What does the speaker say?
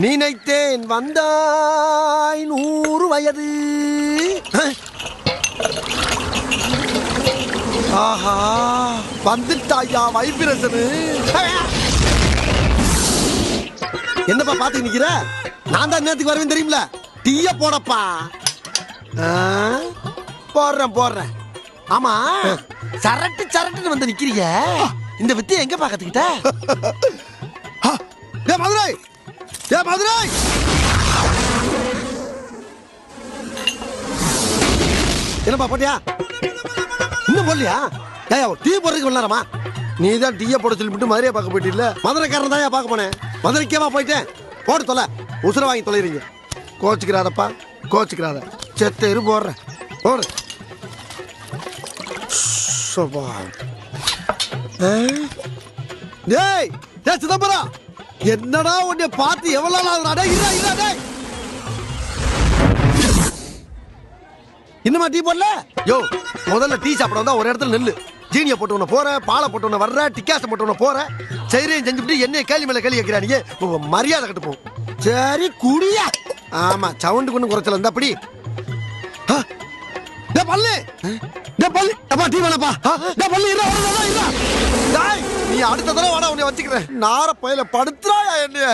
நினைத்தேன் வந்தாய் 100 வயது. ஆஹா வந்துட்டாயா வைப்ரேஷனு. என்னப்பா பாத்து நிக்கிற? நான் தான் நேரத்துக்கு வருவேன் தெரியுமில. டீய போடப்பா. போடுறேன். ஆமா சரட்டுன்னு வந்து நிக்கிறீங்க. இந்த வித்தியை எங்க பாக்கத்துக்கிட்ட? மதுரை என்னப்பா போட்டியா? இன்னும் போடலையா? டீ போடுறதுக்கு வரலாமா? நீ தான் டீயை போட சொல்லிவிட்டு மதுரையை பார்க்க போயிட்டு மதுரைக்காரன் தான் பார்க்க போனேன். மதுரைக்கேவா போயிட்டேன். போட்டு தொலை உசுர வாங்கி தொலைறீங்க. கோச்சுக்கிறாதப்பா கோச்சுக்கிறாத. செத்த இரு போடுறேன் போடு. டேய் சிதம்பரம் என்னடா உன்னை பார்த்து எவ்வளவு நாள்? இன்னுமா டீ போடல? யோ முதல்ல டீ சாப்பிட வந்தா ஒரு இடத்துல நெல்லு. ஜீனியை போட்டு உன்ன போற, பாலை போட்டு உன்ன வர்ற, டிக்காசை போட்டு உன்ன போற. சரியும் செஞ்சுட்டு என்னைய கேள்வி மேல கேள்வி வைக்கிறானீங்க. மரியாதை கட்டு போ. சரி குடியா. ஆமா சவுண்டு கொண்டு குறைச்சல இருந்தா அப்படி. நீ அடுத்த தடவை வாடா உன்னை வச்சுக்கிறேன். நார பயில படுத்துறாயா என்னைய?